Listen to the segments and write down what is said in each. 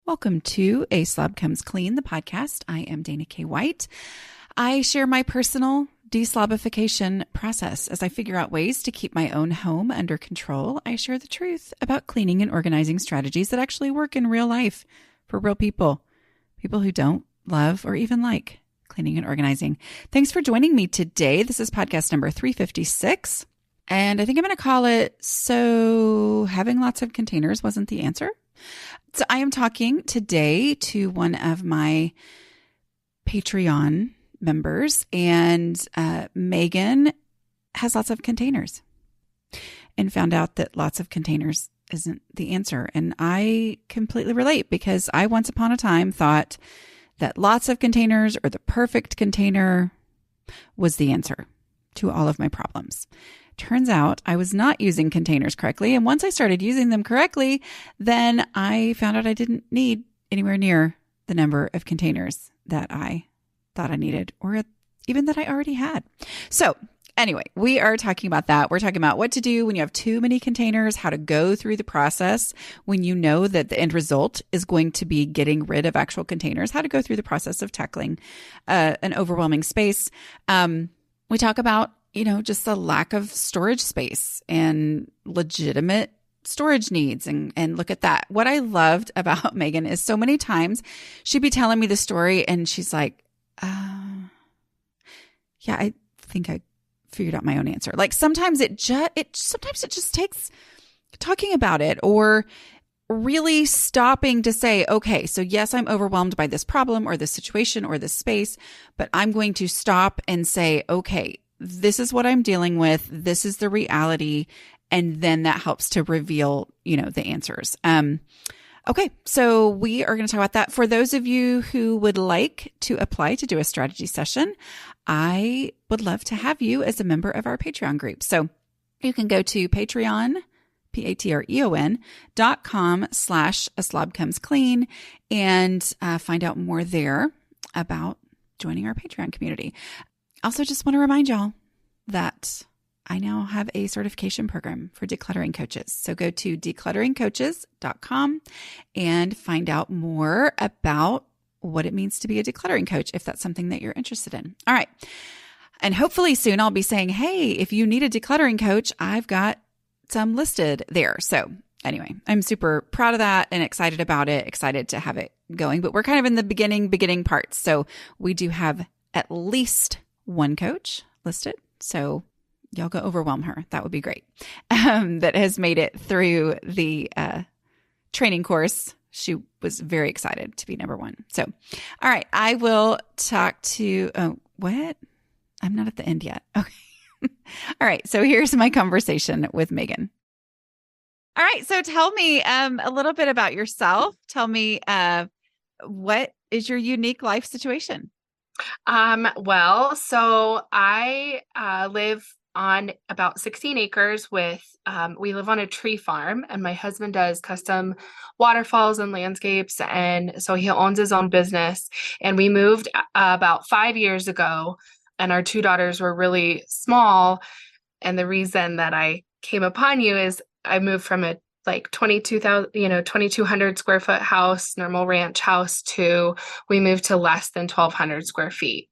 Welcome to A Slob Comes Clean, the podcast. I am Dana K. White. I share my personal deslobification process as I figure out ways to keep my own home under control. I share the truth about cleaning and organizing strategies that actually work in real life for real people who don't love or even like cleaning and organizing. Thanks for joining me today. This is podcast number 356, and I think I'm going to call it So Having Lots of Containers Wasn't the Answer. So I am talking today to one of my Patreon members, and Megan has lots of containers and found out that lots of containers isn't the answer. And I completely relate, because I once upon a time thought that lots of containers or the perfect container was the answer to all of my problems. Turns out I was not using containers correctly. And once I started using them correctly, then I found out I didn't need anywhere near the number of containers that I thought I needed, or even that I already had. So anyway, we are talking about that. We're talking about what to do when you have too many containers, how to go through the process when you know that the end result is going to be getting rid of actual containers, how to go through the process of tackling an overwhelming space. We talk about just the lack of storage space and legitimate storage needs, and look at that. What I loved about Megan is so many times she'd be telling me the story and she's like, yeah, I think I figured out my own answer. Like sometimes it just takes talking about it, or really stopping to say, okay, so yes, I'm overwhelmed by this problem or this situation or this space, but I'm going to stop and say, okay, this is what I'm dealing with. This is the reality. And then that helps to reveal, the answers. Okay. So we are going to talk about that. For those of you who would like to apply to do a strategy session, I would love to have you as a member of our Patreon group. So you can go to Patreon, patreon.com/A Slob Comes Clean, and find out more there about joining our Patreon community. Also, just want to remind y'all that I now have a certification program for decluttering coaches. So go to declutteringcoaches.com and find out more about what it means to be a decluttering coach, if that's something that you're interested in. All right. And hopefully soon I'll be saying, hey, if you need a decluttering coach, I've got some listed there. So anyway, I'm super proud of that and excited about it, excited to have it going. But we're kind of in the beginning parts. So we do have at least one coach listed. So y'all go overwhelm her. That would be great. That has made it through the training course. She was very excited to be number one. So, all right, I will talk to, what? I'm not at the end yet. Okay. All right. So here's my conversation with Megan. All right. So tell me a little bit about yourself. Tell me what is your unique life situation? So I live on about 16 acres we live on a tree farm, and my husband does custom waterfalls and landscapes. And so he owns his own business, and we moved about 5 years ago, and our two daughters were really small. And the reason that I came upon you is I moved from a 2,200 square foot house, normal ranch house, we moved to less than 1,200 square feet.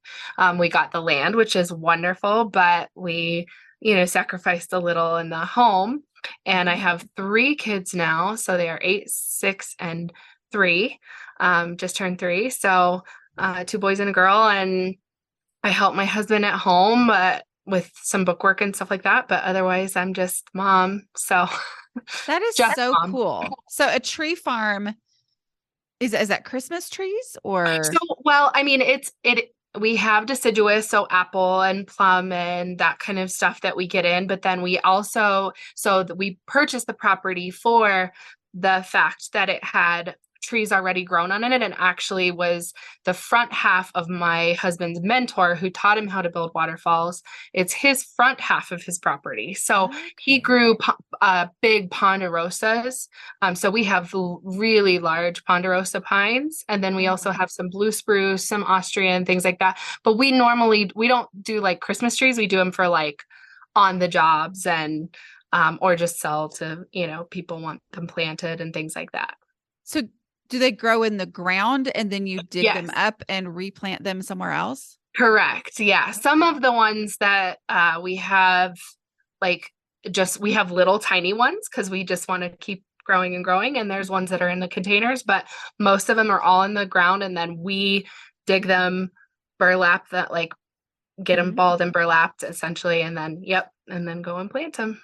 We got the land, which is wonderful, but we, sacrificed a little in the home. And I have 3 kids now. So they are 8, 6, and 3, just turned 3. So 2 boys and a girl. And I help my husband at home, with some bookwork and stuff like that. But otherwise I'm just mom. So that is so cool. So a tree farm, is that Christmas trees or? So, we have deciduous, so apple and plum and that kind of stuff that we get in. But then we also, we purchased the property for the fact that it had trees already grown on it, and actually was the front half of my husband's mentor who taught him how to build waterfalls. It's his front half of his property. So he grew big ponderosas. So we have really large ponderosa pines, and then we also have some blue spruce, some Austrian, things like that. But we don't do like Christmas trees. We do them for like on the jobs, and or just sell to, people want them planted and things like that. So Do they grow in the ground and then you dig them Yes. up and replant them somewhere else? Correct. Yeah. Some of the ones that we have, like, we have little tiny ones because we just want to keep growing and growing. And there's ones that are in the containers, but most of them are all in the ground. And then we dig them, burlap that, like, get them Mhm. balled and burlapped essentially. And then, yep. And then go and plant them.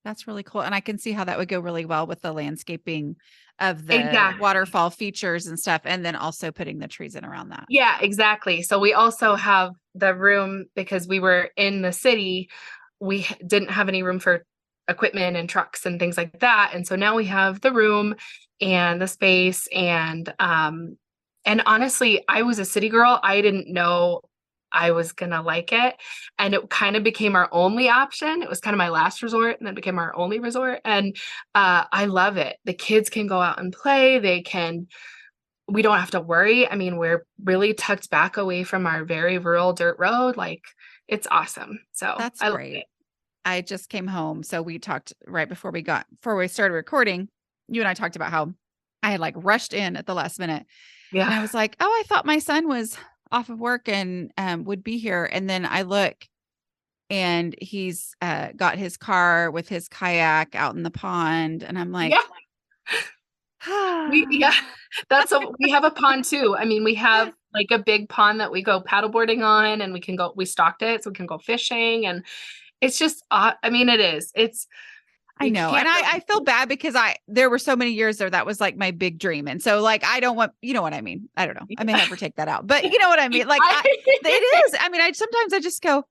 That's really cool. And I can see how that would go really well with the landscaping of the Exactly. waterfall features and stuff. And then also putting the trees in around that. Yeah, exactly. So we also have the room because we were in the city. We didn't have any room for equipment and trucks and things like that. And so now we have the room and the space and honestly, I was a city girl. I didn't know I was gonna like it. And it kind of became our only option. It was kind of my last resort and then became our only resort. And I love it. The kids can go out and play. We don't have to worry. I mean, we're really tucked back away from our very rural dirt road. Like, it's awesome. So That's I love great. it. I just came home. So we talked right before we started recording. You and I talked about how I had like rushed in at the last minute. And Yeah. I was like, oh, I thought my son was off of work and would be here. And then I look and he's got his car with his kayak out in the pond. And I'm like, Yeah. Yeah. We have a pond too. I mean, we have like a big pond that we go paddleboarding on and we stocked it so we can go fishing. And it's just, I mean, I you know. can't And I feel really, bad because there were so many years there that was like my big dream. And so like, I don't want, you know what I mean? I don't know. I may never take that out, but you know what I mean? Like it is. I mean, sometimes I just go,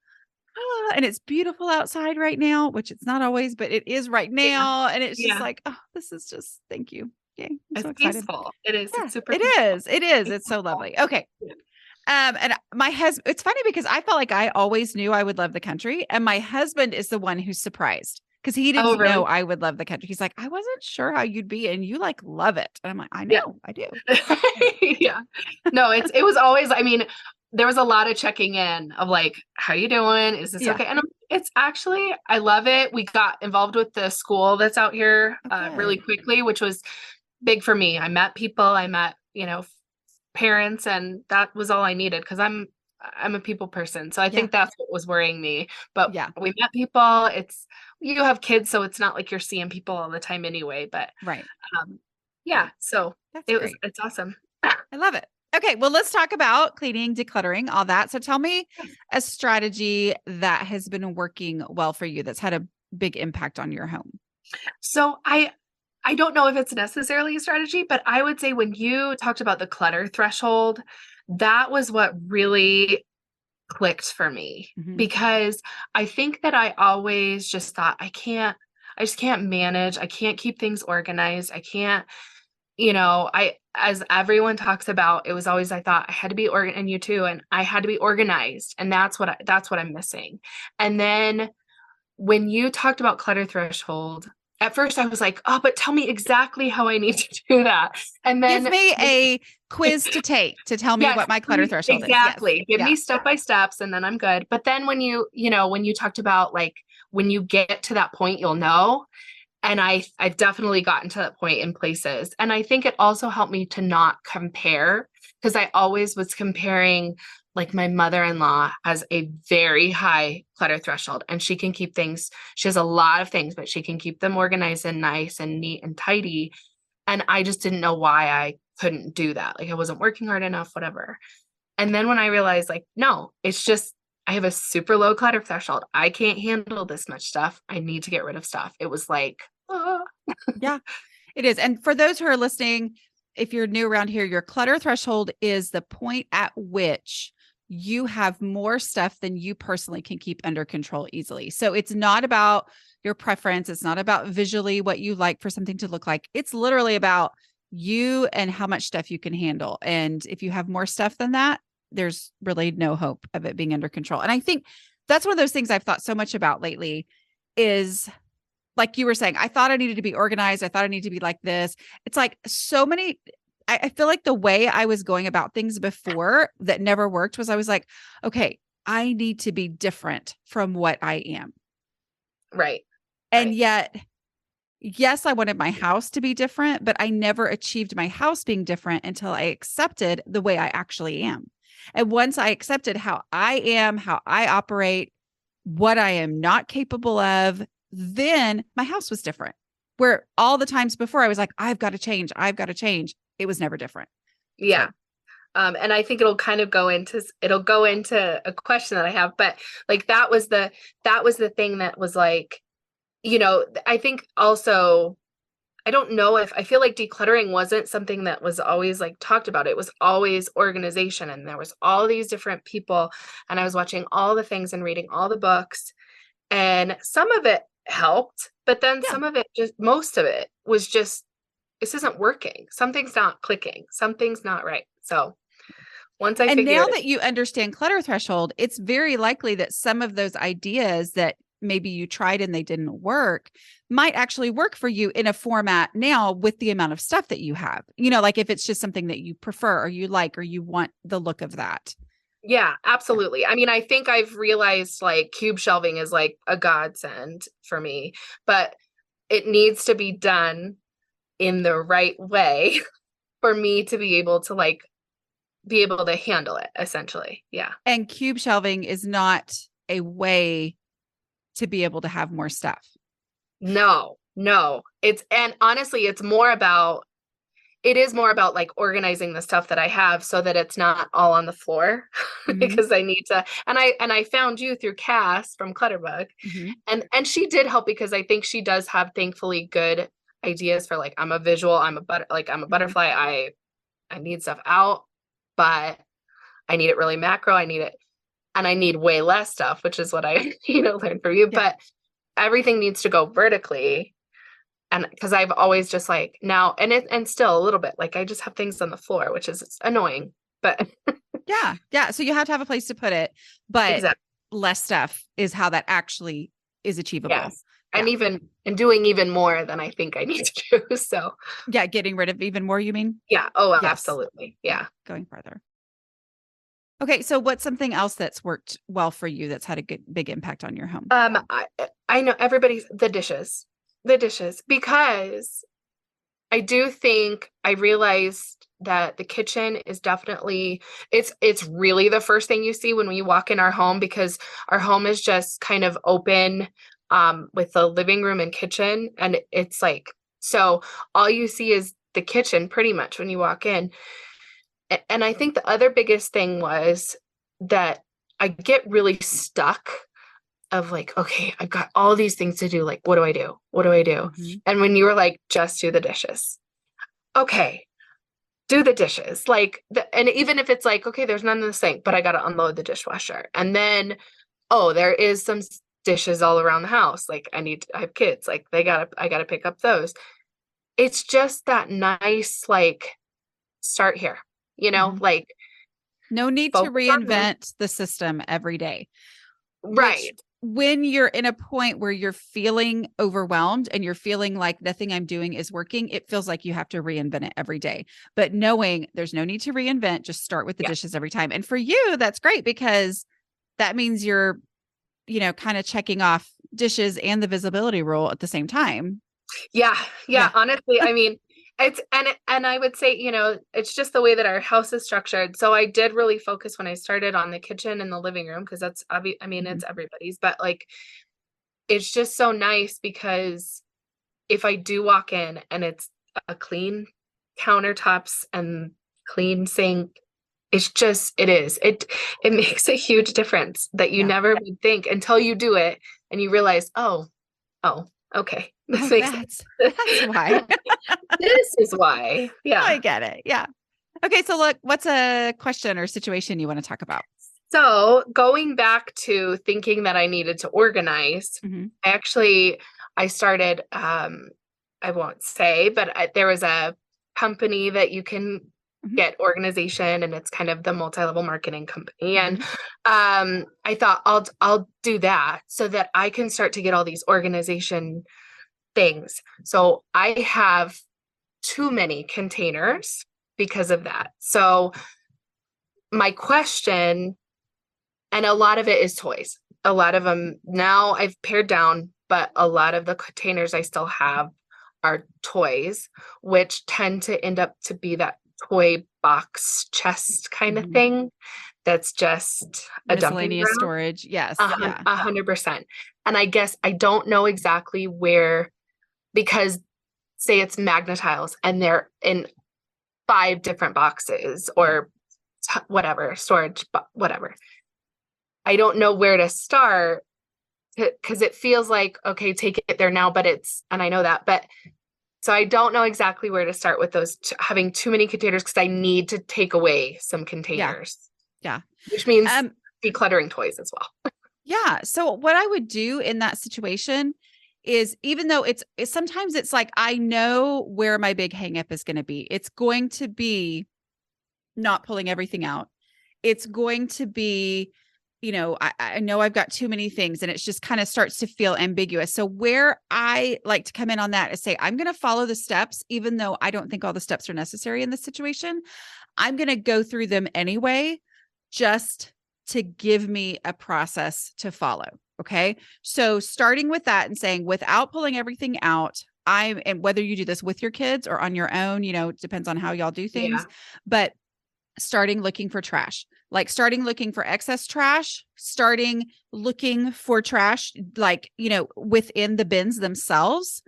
oh, and it's beautiful outside right now, which it's not always, but it is right yeah, now. And it's just yeah, like, oh, this is just, thank you. Yay. I'm so it's excited. peaceful. It is. Yeah, It's super it peaceful. is. It is. It's It's so peaceful. lovely. Okay. Yeah. And my husband, it's funny because I felt like I always knew I would love the country. And my husband is the one who's surprised because he Oh, didn't know really? I would love the country. He's like, I wasn't sure how you'd be. And you like love it. And I'm like, I Yeah. know I do. Yeah. No, it was always, I mean, there was a lot of checking in of like, how you doing? Is this Yeah. okay? And it's actually, I love it. We got involved with the school that's out here Oh, really good. quickly, which was big for me. I met people, I met, parents, and that was all I needed because I'm a people person. So I Yeah. think that's what was worrying me. But Yeah. we met people. You have kids, so it's not like you're seeing people all the time anyway. But Right. yeah, so That's great. it's awesome. I love it. Okay. Well, let's talk about cleaning, decluttering, all that. So tell me a strategy that has been working well for you that's had a big impact on your home. So I don't know if it's necessarily a strategy, but I would say when you talked about the clutter threshold, that was what really clicked for me Mhm. because I think that I always just thought I just can't manage. I can't keep things organized. I can't, as everyone talks about, it was always, I thought I had to be and you too, and I had to be organized. And that's what I'm missing. And then when you talked about clutter threshold, at first I was like, oh, but tell me exactly how I need to do that. And Give then me a quiz to take to tell me yes, what my clutter please, threshold is. Yes. exactly. Give Yeah. me step by steps and then I'm good. But then when you talked about like when you get to that point, you'll know. And I've definitely gotten to that point in places. And I think it also helped me to not compare because I always was comparing, like my mother-in-law has a very high clutter threshold and she has a lot of things, but she can keep them organized and nice and neat and tidy. And I just didn't know why I couldn't do that. Like I wasn't working hard enough, whatever. And then when I realized, like, no, it's just, I have a super low clutter threshold. I can't handle this much stuff. I need to get rid of stuff. It was like, ah. Yeah, it is. And for those who are listening, if you're new around here, your clutter threshold is the point at which you have more stuff than you personally can keep under control easily. So it's not about your preference. It's not about visually what you like for something to look like. It's literally about you and how much stuff you can handle. And if you have more stuff than that, there's really no hope of it being under control. And I think that's one of those things I've thought so much about lately is like you were saying, I thought I needed to be organized. I thought I needed to be like this. It's like so many, I feel like the way I was going about things before that never worked was I was like, okay, I need to be different from what I am. Right. And Right. yet yes, I wanted my house to be different, but I never achieved my house being different until I accepted the way I actually am. And once I accepted how I am, how I operate, what I am not capable of, then my house was different. Where all the times before I was like, I've got to change, I've got to change. It was never different. Yeah. So, And I think it'll go into a question that I have, but like that was the thing that was like, I think also, I don't know if I feel like decluttering wasn't something that was always like talked about. It was always organization, and there was all these different people, and I was watching all the things and reading all the books, and some of it helped, but then yeah. some of it, just most of it was just, this isn't working. Something's not clicking. Something's not right. So once I And now figured it, that you understand clutter threshold, it's very likely that some of those ideas that maybe you tried and they didn't work might actually work for you in a format now with the amount of stuff that you have. Like if it's just something that you prefer or you like or you want the look of that. yeah, Yeah. absolutely. I mean, I think I've realized like cube shelving is like a godsend for me, but it needs to be done in the right way for me to be able to handle it, essentially. Yeah. And cube shelving is not a way to be able to have more stuff. No, no. And honestly, it is more about like organizing the stuff that I have so that it's not all on the floor Mm-hmm. because I need to, and I found you through Cass from Clutterbug, Mm-hmm. and she did help because I think she does have thankfully good ideas for like, I'm a visual, I'm a Mm-hmm. butterfly. I need stuff out, but I need it really macro. I need it, and I need way less stuff, which is what I, learned from you. Yeah. But everything needs to go vertically. And because I've always just like now, and still a little bit, like I just have things on the floor, which is annoying, but Yeah. Yeah. So you have to have a place to put it, but exactly. less stuff is how that actually is achievable. Yes. Yeah. And doing even more than I think I need to do. So Yeah. Getting rid of even more, you mean? yeah. Oh, Yes. absolutely. Yeah. Yeah. Going further. Okay. So what's something else that's worked well for you that's had a good, big impact on your home? I know everybody's the dishes, because I do think I realized that the kitchen is definitely, it's really the first thing you see when we walk in our home, because our home is just kind of open with the living room and kitchen, and it's like, so all you see is the kitchen pretty much when you walk in. And I think the other biggest thing was that I get really stuck of like, okay, I've got all these things to do. Like, what do I do? What do I do? Mm-hmm. And when you were like, just do the dishes. Okay, do the dishes. Like, and even if it's like, okay, there's none in the sink, but I got to unload the dishwasher. And then, oh, there is some dishes all around the house. Like, I have kids. Like, I got to pick up those. It's just that nice, like, start here, Mm-hmm. like No need to focus on this. reinvent the system every day, which Right. when you're in a point where you're feeling overwhelmed and you're feeling like nothing I'm doing is working, it feels like you have to reinvent it every day. But knowing there's no need to reinvent, just start with the Yeah. dishes every time. And for you, that's great because that means you're, kind of checking off dishes and the visibility rule at the same time. Yeah. Yeah. Yeah. Honestly, I mean, and I would say, it's just the way that our house is structured. So I did really focus when I started on the kitchen and the living room, because that's obvious. I mean, Mhm. it's everybody's, but like, it's just so nice because if I do walk in and it's a clean countertops and clean sink, it makes a huge difference that you Yeah. never would think until you do it and you realize, oh, okay. This Oh, makes that's why. this is why. I Yeah. get it. Yeah. Okay. So look, what's a question or situation you want to talk about? So going back to thinking that I needed to organize, Mm-hmm. I started, I won't say, but there was a company that you can Mm-hmm. get organization, and it's kind of the multi-level marketing company. And Mm-hmm. I thought I'll do that so that I can start to get all these organization things. So I have too many containers because of that. So my question, and a lot of it is toys. A lot of them now I've pared down, but a lot of the containers I still have our toys, which tend to end up to be that toy box chest kind of thing. That's just a dumping Miscellaneous ground. storage. Yes. Yeah. 100%. And I guess I don't know exactly where, because say it's Magna-Tiles and they're in 5 different boxes or whatever, storage, whatever. I don't know where to start because it feels like, okay, take it there now, but and I know that, but so I don't know exactly where to start with those, having too many containers, because I need to take away some containers. Yeah. Which means decluttering toys as well. Yeah. So what I would do in that situation is, even though it's sometimes it's like, I know where my big hang up is going to be. It's going to be not pulling everything out. It's going to be, I know I've got too many things, and it just kind of starts to feel ambiguous. So where I like to come in on that is say, I'm going to follow the steps, even though I don't think all the steps are necessary in this situation. I'm going to go through them anyway, just to give me a process to follow. Okay. So starting with that and saying, without pulling everything out, and whether you do this with your kids or on your own, it depends on how y'all do things, but starting looking for trash, like starting looking for excess trash, starting looking for trash, like, within the bins themselves,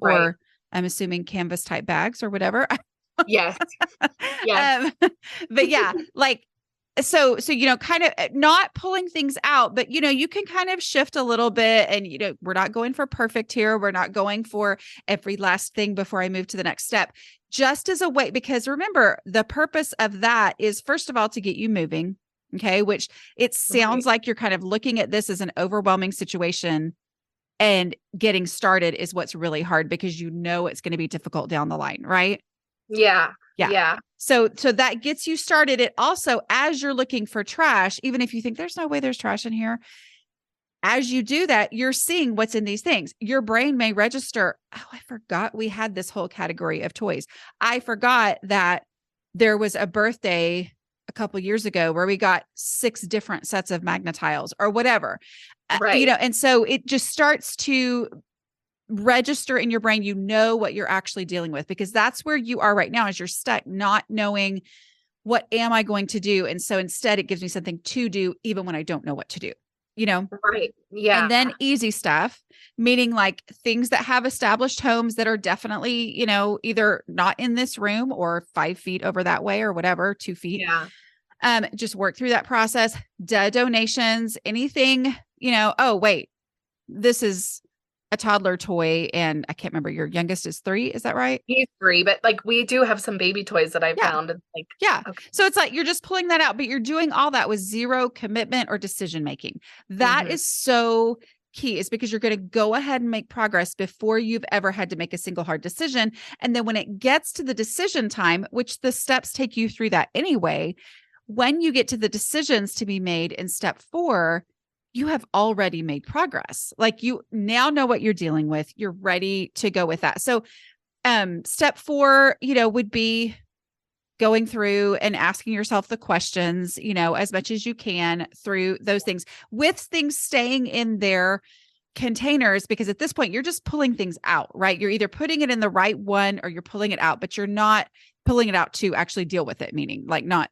or I'm assuming canvas type bags or whatever. Yes. Yes. But yeah, like, so, kind of not pulling things out, but, you can kind of shift a little bit, and, we're not going for perfect here. We're not going for every last thing before I move to the next step, just as a way, because remember, the purpose of that is, first of all, to get you moving. Okay. Which it sounds like you're kind of looking at this as an overwhelming situation, and getting started is what's really hard, because it's going to be difficult down the line. Right. Yeah. Yeah. Yeah. So that gets you started. It also, as you're looking for trash, even if you think there's no way there's trash in here, as you do that, you're seeing what's in these things. Your brain may register, oh, I forgot we had this whole category of toys. I forgot that there was a birthday a couple years ago where we got 6 different sets of Magna-Tiles or whatever. Right. And so it just starts to register in your brain, what you're actually dealing with, because that's where you are right now, is you're stuck not knowing, what am I going to do? And so instead it gives me something to do, even when I don't know what to do, Right. Yeah. And then easy stuff, meaning like things that have established homes that are definitely, either not in this room or 5 feet over that way or whatever, 2 feet. Yeah. Just work through that process. Donations, anything, oh, wait, this is a toddler toy, and I can't remember, your youngest is 3. Is that right? He's 3, but like we do have some baby toys that I found. And like, okay. So it's like, you're just pulling that out, but you're doing all that with zero commitment or decision-making. That is so key, is because you're going to go ahead and make progress before you've ever had to make a single hard decision. And then when it gets to the decision time, which the steps take you through that anyway, when you get to the decisions to be made in step 4, you have already made progress. Like, you now know what you're dealing with. You're ready to go with that. So, step 4, would be going through and asking yourself the questions, as much as you can through those things, with things staying in their containers, because at this point you're just pulling things out, right? You're either putting it in the right one or you're pulling it out, but you're not pulling it out to actually deal with it, meaning like not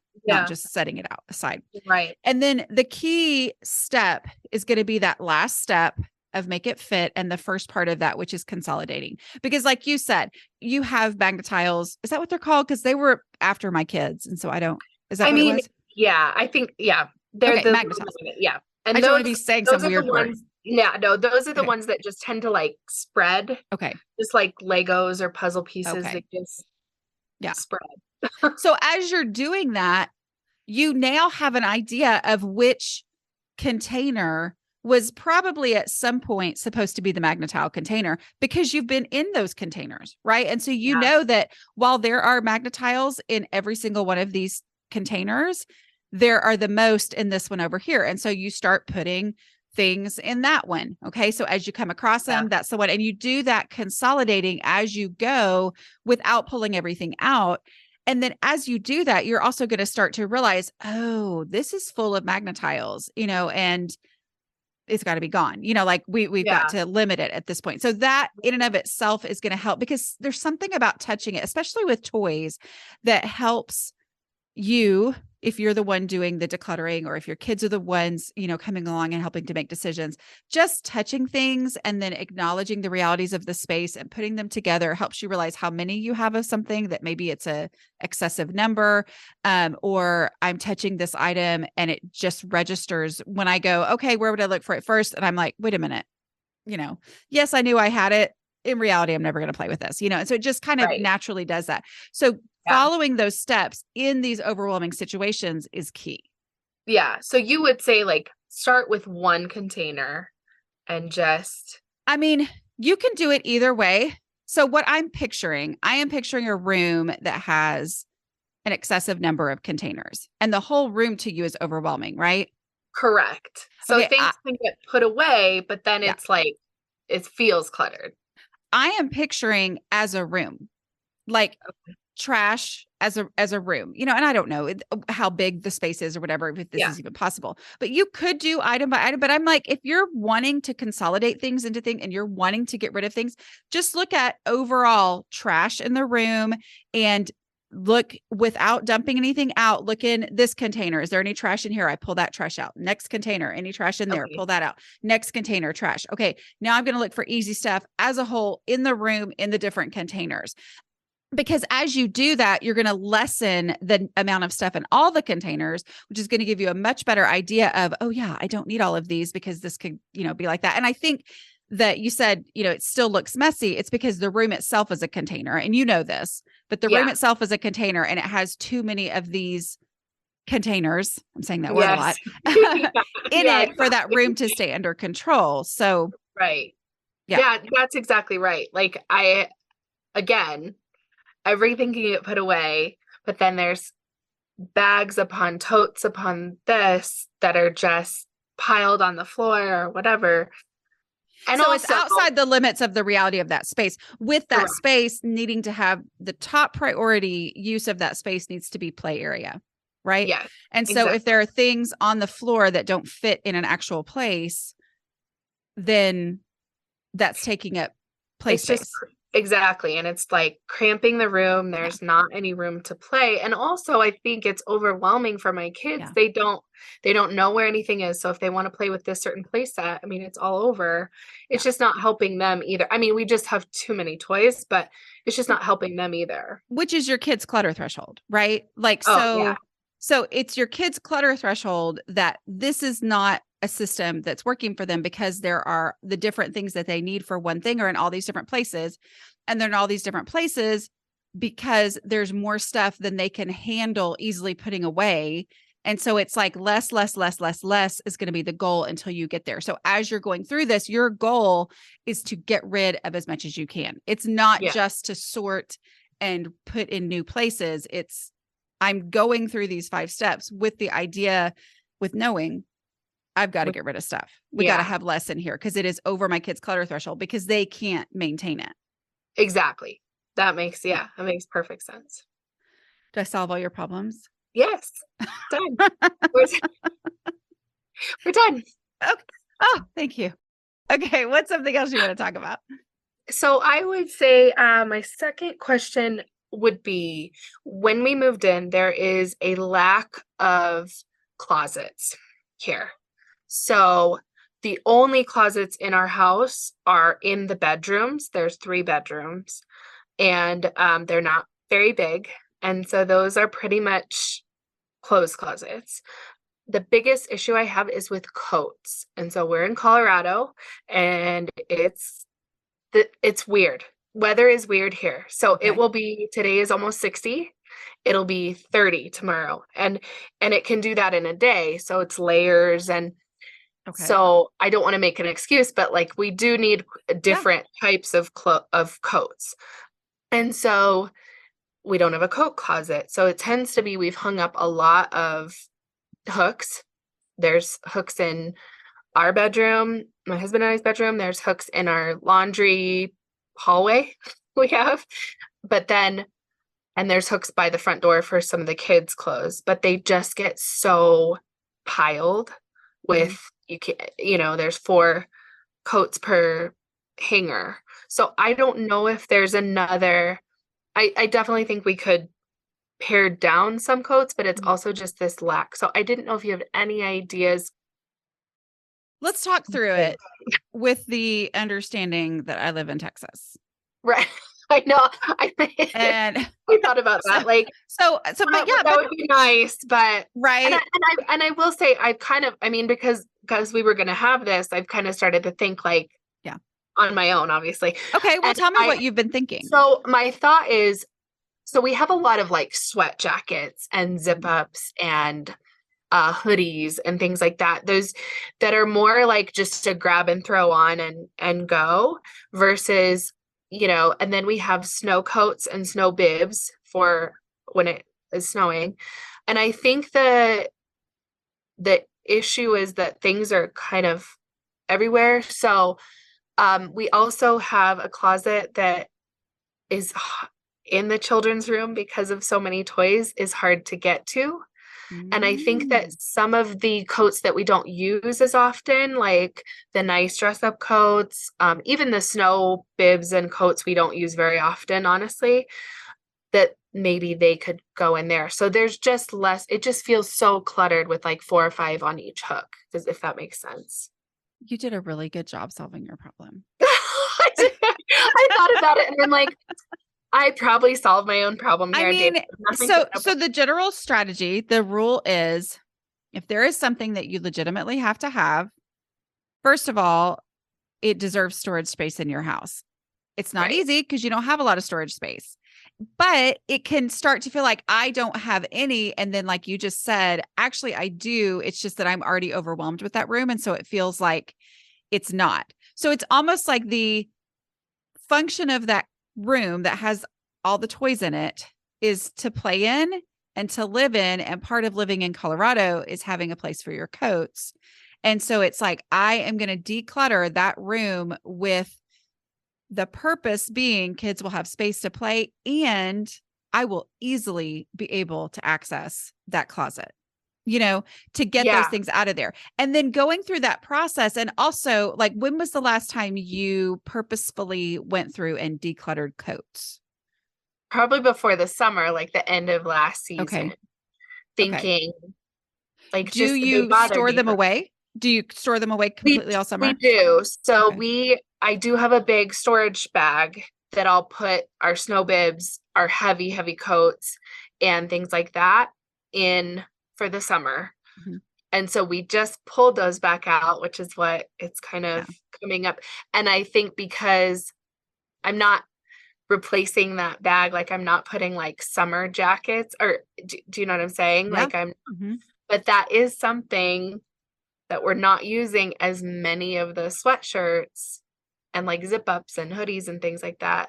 just setting it out aside. Right. And then the key step is going to be that last step of make it fit. And the first part of that, which is consolidating, because like you said, you have Magna-Tiles. Is that what they're called? Because they were after my kids. And so is that what it was? Yeah, I think, they're the Magna-Tiles. Yeah. And I don't want to be saying some weird word. Yeah, no, those are the ones that just tend to like spread. Okay. Just like Legos or puzzle pieces that just spread. So as you're doing that, you now have an idea of which container was probably at some point supposed to be the Magna-Tile container, because you've been in those containers, right? And so you know that while there are Magna-Tiles in every single one of these containers, there are the most in this one over here. And so you start putting things in that one. Okay. So as you come across them, that's the one. And you do that consolidating as you go without pulling everything out. And then as you do that, you're also going to start to realize, oh, this is full of Magna-Tiles, and it's got to be gone. Like we've got to limit it at this point. So that in and of itself is going to help, because there's something about touching it, especially with toys, that helps you, if you're the one doing the decluttering, or if your kids are the ones, coming along and helping to make decisions, just touching things and then acknowledging the realities of the space and putting them together helps you realize how many you have of something, that maybe it's a excessive number, or I'm touching this item and it just registers when I go, okay, where would I look for it first? And I'm like, wait a minute, yes, I knew I had it. In reality, I'm never going to play with this, and so it just kind of naturally does that. So following those steps in these overwhelming situations is key. Yeah. So you would say start with one container and just. I mean, you can do it either way. So what I am picturing a room that has an excessive number of containers, and the whole room to you is overwhelming, right? Correct. So things can get put away, but then it's it feels cluttered. I am picturing as a room, trash as a room, and I don't know how big the space is or whatever, if this is even possible, but you could do item by item. But I'm like, if you're wanting to consolidate things into things and you're wanting to get rid of things, just look at overall trash in the room and look, without dumping anything out, look in this container. Is there any trash in here? I pull that trash out. Next container, any trash in there? Pull that out. Next container, trash. Okay. Now I'm going to look for easy stuff as a whole in the room, in the different containers. Because as you do that, you're going to lessen the amount of stuff in all the containers, which is going to give you a much better idea of, oh yeah, I don't need all of these because this could, be like that. And I think that you said, it still looks messy. It's because the room itself is a container, and this, but the room itself is a container, and it has too many of these containers. I'm saying that word a lot in it for that room to stay under control. So, right. Yeah, that's exactly right. Everything can get put away, but then there's bags upon totes upon this that are just piled on the floor or whatever. And so also, it's outside the limits of the reality of that space, with that space needing to have the top priority use of that space needs to be play area. Right. Yeah. And so if there are things on the floor that don't fit in an actual place, then that's taking up play space. Exactly. And it's cramping the room. There's not any room to play. And also I think it's overwhelming for my kids. They don't know where anything is. So if they want to play with this certain play set, it's all over. It's just not helping them either. We just have too many toys, but it's just not helping them either. Which is your kids' clutter threshold, right? So it's your kids' clutter threshold that this is not a system that's working for them, because there are the different things that they need for one thing are in all these different places, and they're in all these different places because there's more stuff than they can handle easily putting away. And so it's less is going to be the goal until you get there. So as you're going through this, your goal is to get rid of as much as you can. It's not just to sort and put in new places. It's, I'm going through these 5 steps with the idea, with knowing I've got to get rid of stuff. We got to have less in here because it is over my kids' clutter threshold, because they can't maintain it. Exactly. That makes perfect sense. Did I solve all your problems? Yes. Done. We're done. Okay. Oh, thank you. Okay. What's something else you want to talk about? So I would say my second question would be, when we moved in, there is a lack of closets here. So the only closets in our house are in the bedrooms. There's 3 bedrooms, and they're not very big. And so those are pretty much closed closets. The biggest issue I have is with coats. And so we're in Colorado, and it's weird. Weather is weird here. So it will be, today is almost 60. It'll be 30 tomorrow. And it can do that in a day. So it's layers. And so I don't want to make an excuse, but we do need different types of coats. And so we don't have a coat closet. So it tends to be, we've hung up a lot of hooks. There's hooks in our bedroom, my husband and I's bedroom. There's hooks in our laundry hallway we have, and there's hooks by the front door for some of the kids' clothes, but they just get so piled with you can, there's 4 coats per hanger. So I don't know if there's another, I definitely think we could pare down some coats, but it's also just this lack. So I didn't know if you have any ideas. Let's talk through it with the understanding that I live in Texas. Right. I know. And we thought about that. Like, but yeah, that would be nice. But right. And I will say, I've kind of, because we were going to have this, I've kind of started to think like, yeah, on my own, obviously. Okay. Well, tell me what you've been thinking. So my thought is, so we have a lot of like sweat jackets and zip ups and hoodies and things like that. Those that are more like just to grab and throw on and go versus, and then we have snow coats and snow bibs for when it is snowing. And I think the issue is that things are kind of everywhere. So we also have a closet that is in the children's room because of so many toys is hard to get to. And I think that some of the coats that we don't use as often, like the nice dress up coats, even the snow bibs and coats we don't use very often, honestly, that maybe they could go in there. So there's just less, it just feels so cluttered with like 4 or 5 on each hook, if that makes sense. You did a really good job solving your problem. I thought about it and I'm like, I probably solved my own problem here. I mean, so the general strategy, the rule is if there is something that you legitimately have to have, first of all, it deserves storage space in your house. It's not easy because you don't have a lot of storage space, but it can start to feel like I don't have any. And then like you just said, actually I do. It's just that I'm already overwhelmed with that room. And so it feels like it's not. So it's almost like the function of that room that has all the toys in it is to play in and to live in. And part of living in Colorado is having a place for your coats. And so it's like, I am going to declutter that room with the purpose being kids will have space to play and I will easily be able to access that closet, to get those things out of there. And then going through that process. And also like, when was the last time you purposefully went through and decluttered coats? Probably before the summer, like the end of last season. Okay. Thinking like, do you store them away? Do you store them away completely all summer? We do. So I do have a big storage bag that I'll put our snow bibs, our heavy, heavy coats and things like that in for the summer. Mm-hmm. And so we just pulled those back out, which is what it's kind of coming up. And I think because I'm not replacing that bag, like I'm not putting like summer jackets or do you know what I'm saying? Yeah. Like but that is something that we're not using as many of the sweatshirts and like zip ups and hoodies and things like that,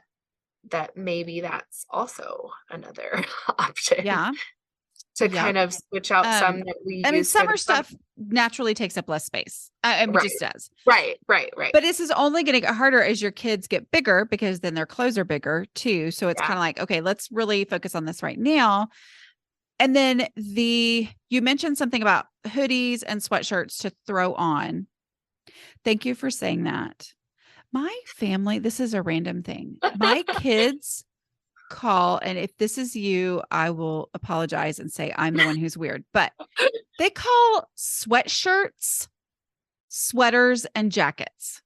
that maybe that's also another option. Yeah. To kind of switch out some that we use. I mean, summer stuff naturally takes up less space. It just does. Right. But this is only going to get harder as your kids get bigger because then their clothes are bigger too. So it's kind of like, okay, let's really focus on this right now. And then you mentioned something about hoodies and sweatshirts to throw on. Thank you for saying that. My family, this is a random thing. My kids call, and if this is you, I will apologize and say I'm the one who's weird, but they call sweatshirts, sweaters, and jackets.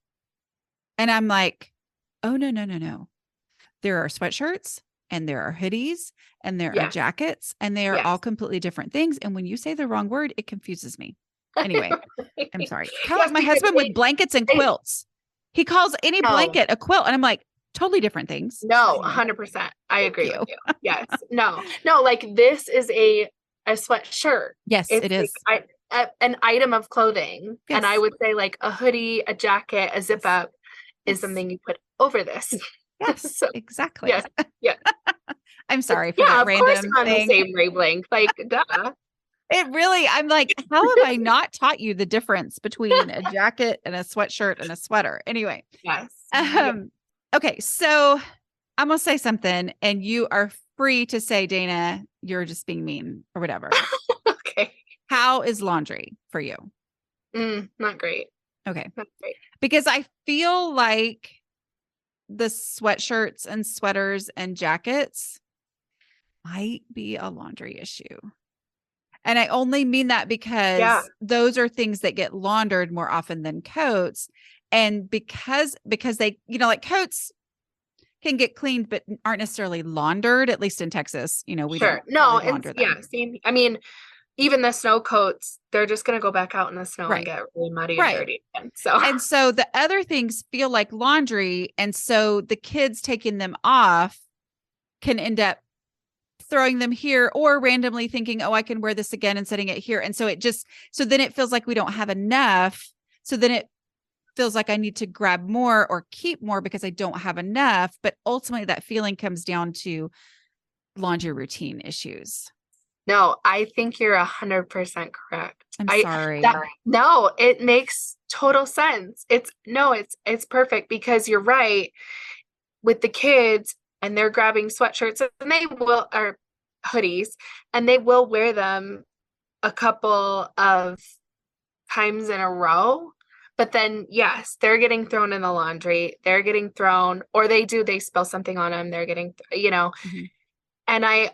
And I'm like, oh, no. There are sweatshirts and there are hoodies and there are jackets and they are all completely different things. And when you say the wrong word, it confuses me. Anyway, I'm sorry. Kind of like my husband with blankets and quilts. He calls any blanket a quilt. And I'm like, totally different things. No, 100%. I agree with you. Yes. No, like this is a sweatshirt. Yes, it is. Like an item of clothing. Yes. And I would say like a hoodie, a jacket, a zip up is something you put over this. Yes, so, exactly. Yeah. I'm sorry for that random thing. On the same wavelength. Like, duh. It really, I'm like, how have I not taught you the difference between a jacket and a sweatshirt and a sweater? Anyway. Yes. Okay, so I'm going to say something and you are free to say, Dana, you're just being mean or whatever. Okay. How is laundry for you? Not great. Okay. Not great. Because I feel like the sweatshirts and sweaters and jackets might be a laundry issue. And I only mean that because those are things that get laundered more often than coats. And because they, like coats can get cleaned, but aren't necessarily laundered, at least in Texas. We don't really launder them. Same. I mean, even the snow coats, they're just going to go back out in the snow and get really muddy and dirty again. And so the other things feel like laundry. And so the kids taking them off can end up throwing them here or randomly thinking, oh, I can wear this again and setting it here. And so then it feels like we don't have enough. So then it feels like I need to grab more or keep more because I don't have enough. But ultimately that feeling comes down to laundry routine issues. No, I think you're 100% correct. I'm sorry. No, it makes total sense. It's perfect because you're right with the kids and they're grabbing sweatshirts and or hoodies and they will wear them a couple of times in a row. But then, yes, they're getting thrown in the laundry. They're getting thrown, or they spill something on them. They're getting, Mm-hmm. And I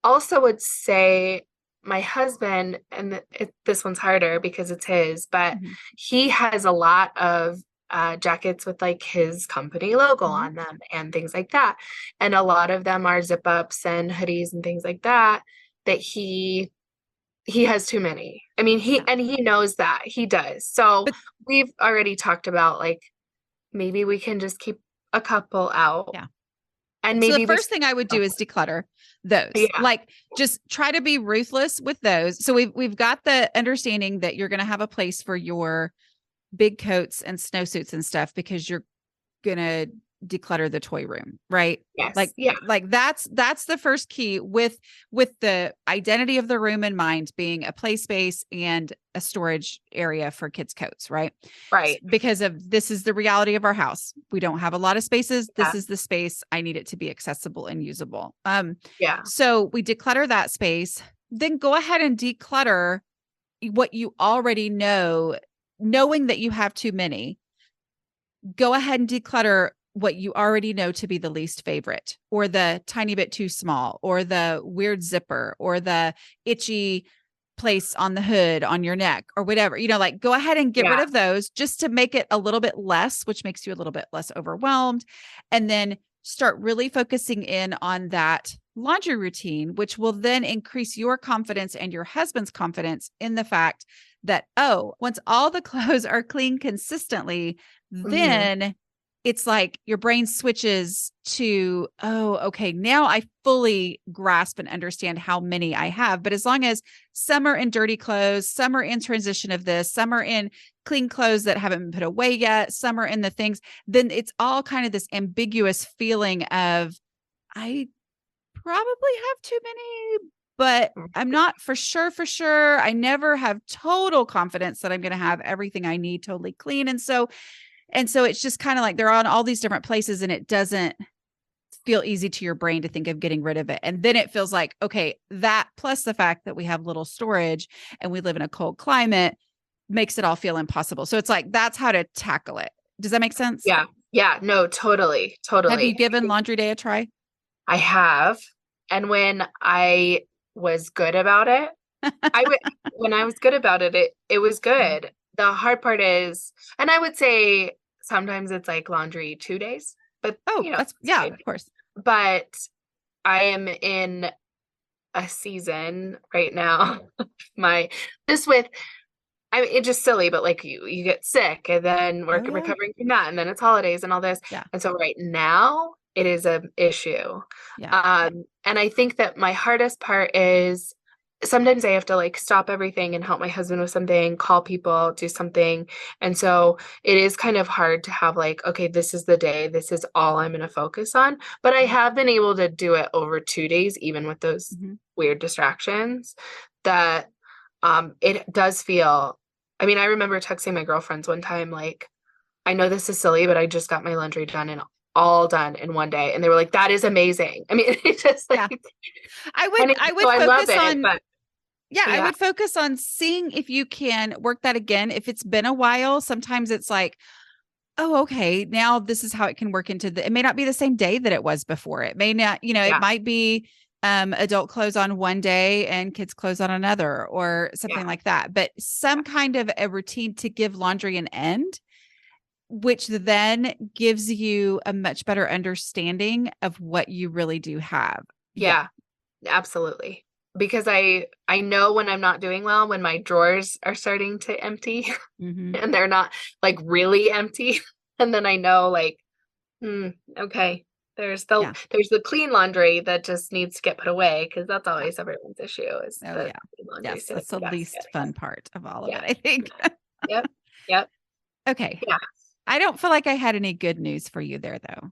also would say my husband, and this one's harder because it's his, but he has a lot of jackets with like his company logo on them and things like that. And a lot of them are zip ups and hoodies and things like that he has too many. I mean, he knows that. He does. So we've already talked about like, maybe we can just keep a couple out. Yeah. And maybe so the first thing I would do is declutter those. Yeah. Like just try to be ruthless with those. So we've got the understanding that you're going to have a place for your big coats and snowsuits and stuff because you're going to declutter the toy room, right? Yes. Like that's the first key with the identity of the room in mind being a play space and a storage area for kids' coats, right? Right. Because this is the reality of our house. We don't have a lot of spaces. This is the space. I need it to be accessible and usable. So we declutter that space, then go ahead and declutter what you already know, knowing that you have too many. Go ahead and declutter what you already know to be the least favorite or the tiny bit too small or the weird zipper or the itchy place on the hood on your neck or whatever, like go ahead and get rid of those just to make it a little bit less, which makes you a little bit less overwhelmed. And then start really focusing in on that laundry routine, which will then increase your confidence and your husband's confidence in the fact that, once all the clothes are clean consistently, then it's like your brain switches to, okay, now I fully grasp and understand how many I have. But as long as some are in dirty clothes, some are in transition of this, some are in clean clothes that haven't been put away yet, some are in the things, then it's all kind of this ambiguous feeling of, I probably have too many, but I'm not for sure. I never have total confidence that I'm going to have everything I need totally clean. And so it's just kind of like they're on all these different places and it doesn't feel easy to your brain to think of getting rid of it. And then it feels like, okay, that plus the fact that we have little storage and we live in a cold climate makes it all feel impossible. So it's like, that's how to tackle it. Does that make sense? Yeah. Yeah. No, totally. Have you given laundry day a try? I have. And when I was good about it, when I was good about it, it was good. The hard part is, and I would say sometimes it's like laundry 2 days, but that's of course. But I am in a season right now. It's just silly, but like you get sick and then we're recovering from that, and then it's holidays and all this. Yeah. And so right now it is an issue. Yeah. And I think that my hardest part is sometimes I have to like stop everything and help my husband with something, call people, do something. And so it is kind of hard to have like, okay, this is the day, this is all I'm going to focus on. But I have been able to do it over 2 days, even with those weird distractions, that it does feel, I mean, I remember texting my girlfriends one time, like, I know this is silly, but I just got my laundry done and all done in 1 day. And they were like, that is amazing. I mean, it's just like, I would focus on, Yeah, I Yeah. would focus on seeing if you can work that again. If it's been a while, sometimes it's like, oh, okay, now this is how it can work into it may not be the same day that it was before. It may not, it Yeah. might be adult clothes on one day and kids clothes on another or something Yeah. like that. But some kind of a routine to give laundry an end, which then gives you a much better understanding of what you really do have. Yeah. Absolutely. Because I know when I'm not doing well, when my drawers are starting to empty Mm-hmm. and they're not like really empty. And then I know like, okay, there's the clean laundry that just needs to get put away because that's Yeah. always everyone's issue is Oh, the yeah. clean laundry Yes. sitting That's the in the least basket. fun part of all of Yeah. it, I think. Yep. Yep. Okay. Yeah. I don't feel like I had any good news for you there, though.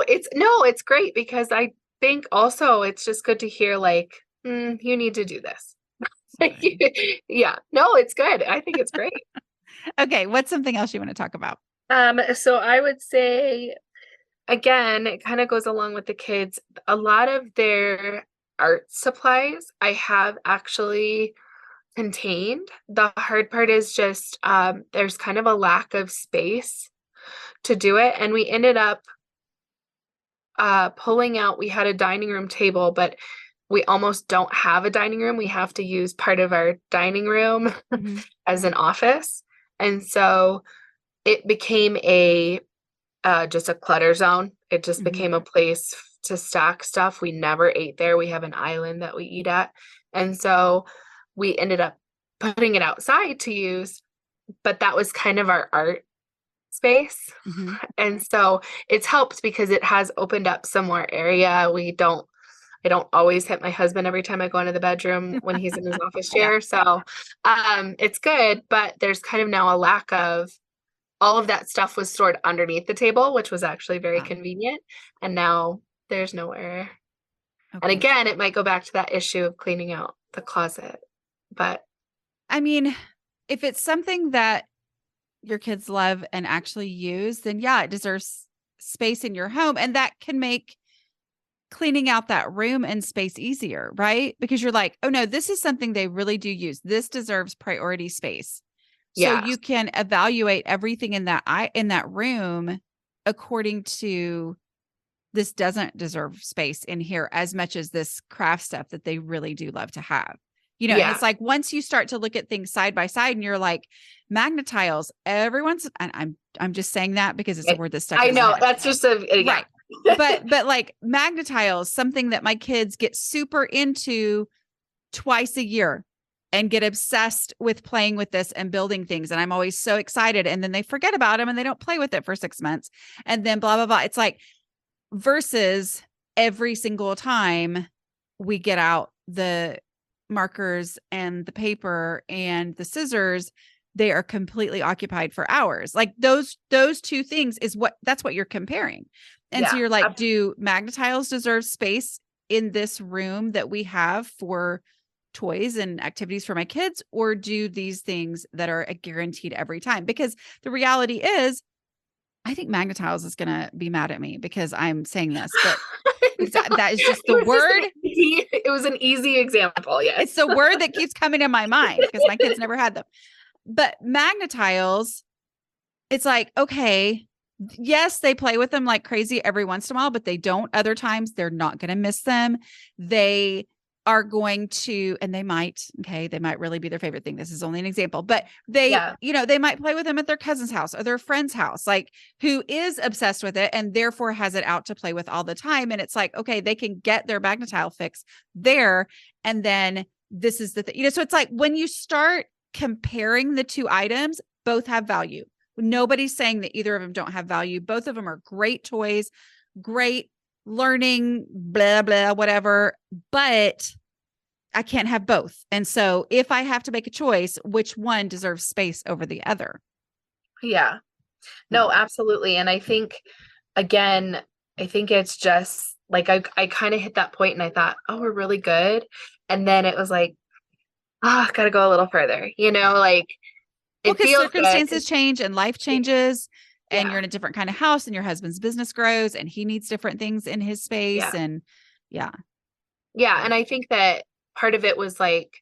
It's great because I think also it's just good to hear like, you need to do this. Sorry. Yeah. No, it's good. I think it's great. Okay. What's something else you want to talk about? So I would say again, it kind of goes along with the kids. A lot of their art supplies I have actually contained. The hard part is just there's kind of a lack of space to do it. And we ended up pulling out, we had a dining room table, but we almost don't have a dining room. We have to use part of our dining room Mm-hmm. as an office. And so it became a just a clutter zone. It just Mm-hmm. became a place to stack stuff. We never ate there. We have an island that we eat at. And so we ended up putting it outside to use, but that was kind of our art space. Mm-hmm. And so it's helped because it has opened up some more area. I don't always hit my husband every time I go into the bedroom when he's in his office Yeah. chair. So it's good, but there's kind of now a lack of all of that stuff was stored underneath the table, which was actually very Wow. convenient. And now there's nowhere. And Okay. again, it might go back to that issue of cleaning out the closet. But I mean, if it's something that your kids love and actually use, then yeah, it deserves space in your home. And that can make cleaning out that room and space easier, right? Because you're like, oh no, this is something they really do use. This deserves priority space. So yeah, you can evaluate everything in that room according to this doesn't deserve space in here as much as this craft stuff that they really do love to have. And yeah, it's like once you start to look at things side by side and you're like magnetiles, and I'm just saying that because it's a word that's stuck I in my know head. that's just yeah. Right. But like magnetiles, something that my kids get super into twice a year and get obsessed with playing with this and building things. And I'm always so excited. And then they forget about them and they don't play with it for 6 months. And then blah, blah, blah. It's like versus every single time we get out the markers and the paper and the scissors, they are completely occupied for hours. Like those two things that's what you're comparing. And so Yeah. you're like, do magnetiles deserve space in this room that we have for toys and activities for my kids, or do these things that are a guaranteed every time? Because the reality is, I think magnetiles is going to be mad at me because I'm saying this, but that is just the word. It was an easy example. Yes. It's the word that keeps coming in my mind because my kids never had them. But magnetiles, it's like, okay, yes, they play with them like crazy every once in a while, but they don't. Other times they're not going to miss them. They are going to, and they might really be their favorite thing. This is only an example, but they might play with them at their cousin's house or their friend's house, like who is obsessed with it and therefore has it out to play with all the time. And it's like, okay, they can get their magnetile fix there. And then this is the thing, so it's like when you start comparing the two items, both have value. Nobody's saying that either of them don't have value. Both of them are great toys, great learning, blah, blah, whatever, but I can't have both. And so if I have to make a choice, which one deserves space over the other? Yeah. No, absolutely. And I think, again, it's just like I kind of hit that point and I thought, oh, we're really good. And then it was like, gotta go a little further, like Well, it because feels circumstances good. change and life changes and Yeah. you're in a different kind of house and your husband's business grows and he needs different things in his space. Yeah. And yeah. Yeah. And I think that part of it was like,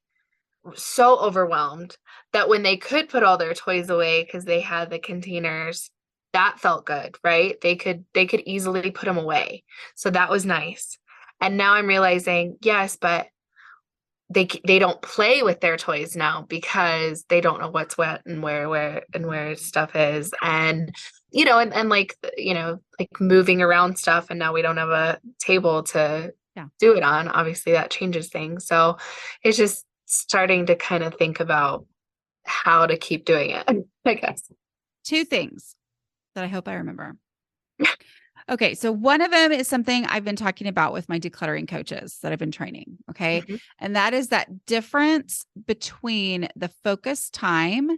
so overwhelmed that when they could put all their toys away because they had the containers, that felt good, right? They could easily put them away. So that was nice. And now I'm realizing, yes, but they don't play with their toys now because they don't know what's what and where stuff is. And and like like moving around stuff, and now we don't have a table to do it on. Obviously that changes things. So it's just starting to kind of think about how to keep doing it, I guess. Two things that I hope I remember. Okay. So one of them is something I've been talking about with my decluttering coaches that I've been training. Okay. Mhm. And that is that difference between the focus time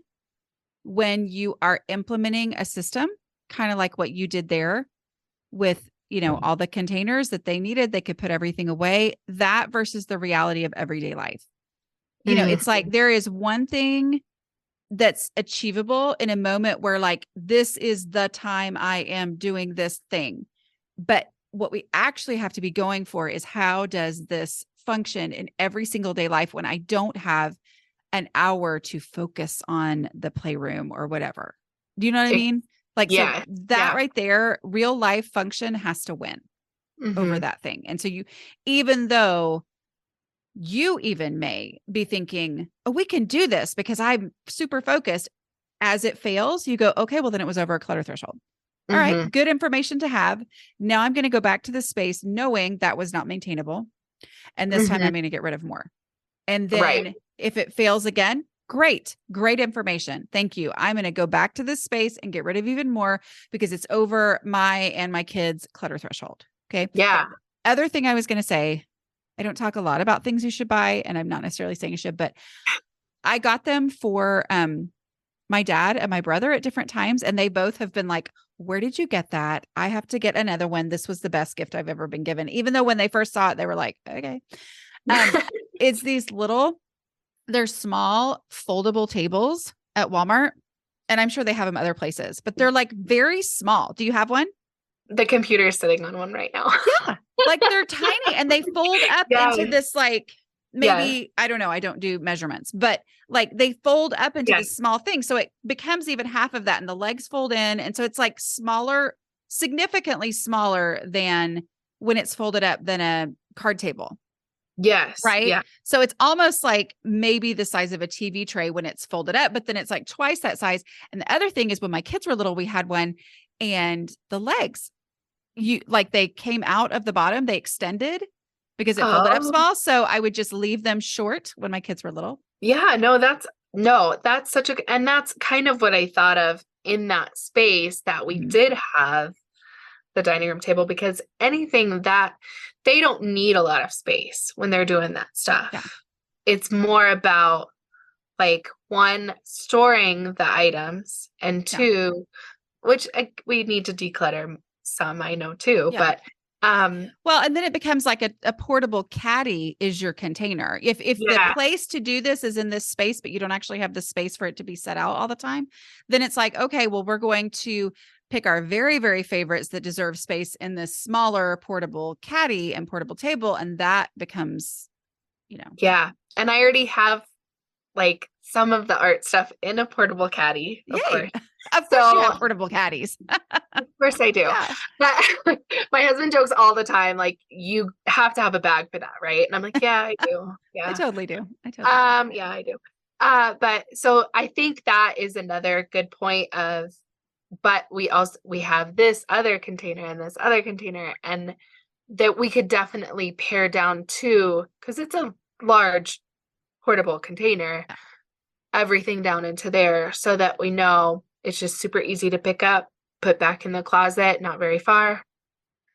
when you are implementing a system, kind of like what you did there with, all the containers that they needed, they could put everything away, that versus the reality of everyday life. It's like there is one thing that's achievable in a moment where like, this is the time I am doing this thing. But what we actually have to be going for is, how does this function in every single day life when I don't have an hour to focus on the playroom or whatever? Do you know what I mean? Like, so that right there, real life function has to win over that thing. And so even though you even may be thinking, oh, we can do this because I'm super focused. As it fails, you go, okay, well, then it was over a clutter threshold. All right, good information to have. Now I'm going to go back to the space knowing that was not maintainable. And this time I'm going to get rid of more. And then if it fails again, great information. Thank you. I'm going to go back to this space and get rid of even more because it's over my and my kids' clutter threshold. Okay. Yeah. Other thing I was going to say, I don't talk a lot about things you should buy, and I'm not necessarily saying you should, but I got them for my dad and my brother at different times. And they both have been like, where did you get that? I have to get another one. This was the best gift I've ever been given. Even though when they first saw it, they were like, okay. It's these they're small foldable tables at Walmart. And I'm sure they have them other places, but they're like very small. Do you have one? The computer's sitting on one right now. Yeah. Like they're tiny and they fold up into this, like, maybe, I don't know. I don't do measurements, but like they fold up into this small thing. So it becomes even half of that and the legs fold in. And so it's like smaller, significantly smaller than when it's folded up than a card table. Yes. Right. Yeah. So it's almost like maybe the size of a TV tray when it's folded up, but then it's like twice that size. And the other thing is, when my kids were little, we had one, and the legs, they came out of the bottom, they extended because it folded up small. So I would just leave them short when my kids were little. Yeah, that's such and that's kind of what I thought of in that space that we did have the dining room table, because anything that they don't need a lot of space when they're doing that stuff. Yeah. It's more about like, one, storing the items, and two, which we need to declutter some, I know too, but well, and then it becomes like a portable caddy is your container. If the place to do this is in this space, but you don't actually have the space for it to be set out all the time, then it's like, okay, well, we're going to pick our very, very favorites that deserve space in this smaller portable caddy and portable table. And that becomes, Yeah. And I already have like some of the art stuff in a portable caddy, of course. Of course you have portable caddies. Of course I do. Yeah. My husband jokes all the time, like, you have to have a bag for that, right? And I'm like, yeah, I do. Yeah. I totally do. Yeah, I do. But so I think that is another good point of, but we have this other container and this other container, and that we could definitely pare down to, because it's a large portable container, everything down into there, so that we know it's just super easy to pick up, put back in the closet, not very far.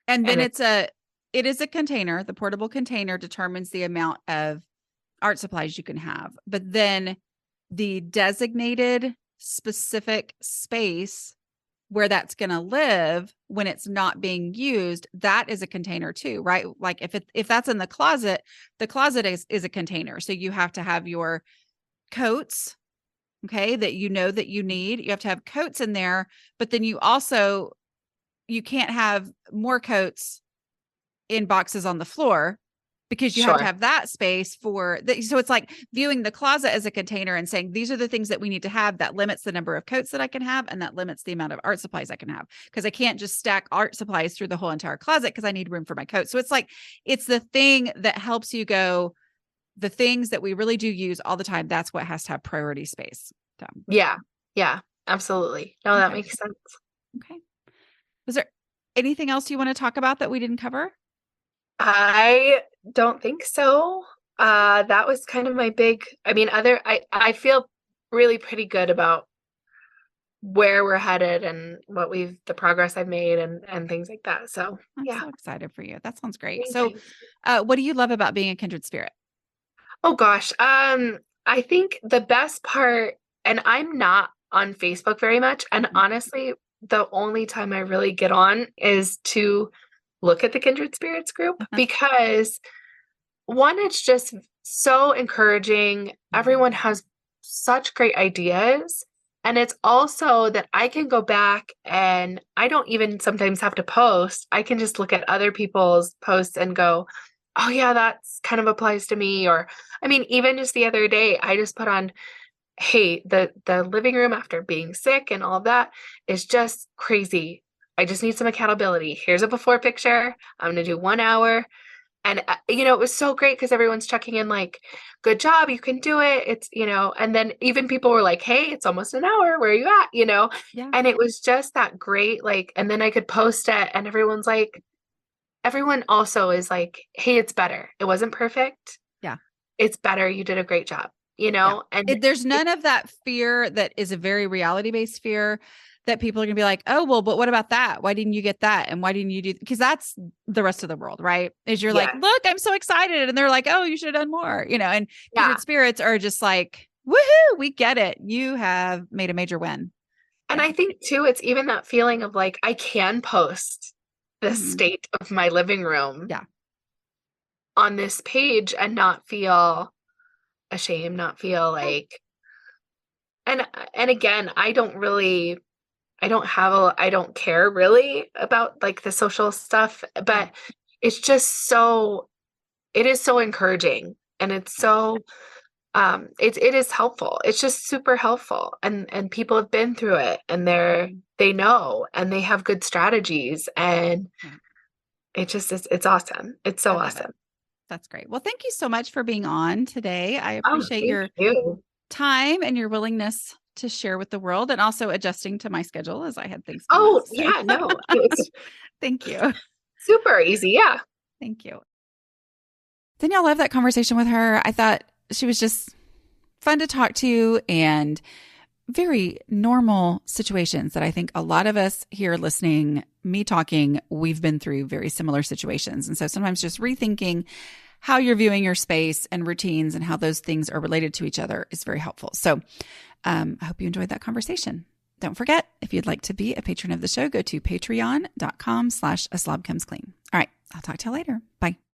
And then it is a container. The portable container determines the amount of art supplies you can have, but then the designated specific space where that's going to live when it's not being used, that is a container too, right? Like if that's in the closet is a container. So you have to have your coats, okay, that that you need. You have to have coats in there, but then you can't have more coats in boxes on the floor, because you have to have that space for so it's like viewing the closet as a container and saying, these are the things that we need to have. That limits the number of coats that I can have. And that limits the amount of art supplies I can have, because I can't just stack art supplies through the whole entire closet because I need room for my coats. So it's like, it's the thing that helps you go, the things that we really do use all the time. That's what has to have priority space. So. Yeah. Yeah, absolutely. No, that makes sense. Okay. Was there anything else you want to talk about that we didn't cover? I don't think so. That was kind of my big, I feel really pretty good about where we're headed and the progress I've made and things like that. So I'm yeah. so excited for you. That sounds great. So, what do you love about being a kindred spirit? Oh gosh. I think the best part, and I'm not on Facebook very much. And honestly, the only time I really get on is to look at the Kindred Spirits group, because one, it's just so encouraging. Everyone has such great ideas. And it's also that I can go back and I don't even sometimes have to post. I can just look at other people's posts and go, oh yeah, that's kind of applies to me. Or, even just the other day, I just put on, hey, the living room after being sick and all of that is just crazy. I just need some accountability. Here's a before picture. I'm going to do 1 hour. And, it was so great because everyone's checking in like, good job, you can do it. It's, and then even people were like, hey, it's almost an hour. Where are you at? Yeah. And it was just that great, like, and then I could post it and everyone also is like, hey, it's better. It wasn't perfect. Yeah. It's better. You did a great job, Yeah. and there's none of that fear that is a very reality-based fear that people are going to be like, oh, well, but what about that? Why didn't you get that? And why didn't you do? Because that's the rest of the world, right? Is you're like, look, I'm so excited. And they're like, oh, you should have done more, and kindred spirits are just like, woohoo, we get it. You have made a major win. And I think too, it's even that feeling of like, I can post the state of my living room on this page and not feel ashamed, not feel like, and again, I don't care really about like the social stuff, but it's just it is so encouraging, and it's so, it is helpful. It's just super helpful. And people have been through it and they know, and they have good strategies, and it's awesome. It's so awesome. That's great. Well, thank you so much for being on today. I appreciate your time and your willingness to share with the world, and also adjusting to my schedule as I had things. Yeah, no. Thank you. Super easy. Yeah. Thank you. Danielle, I love that conversation with her. I thought she was just fun to talk to, and very normal situations that I think a lot of us here listening, me talking, we've been through very similar situations. And so sometimes just rethinking how you're viewing your space and routines and how those things are related to each other is very helpful. So I hope you enjoyed that conversation. Don't forget, if you'd like to be a patron of the show, go to patreon.com/A Slob Comes Clean. All right. I'll talk to you later. Bye.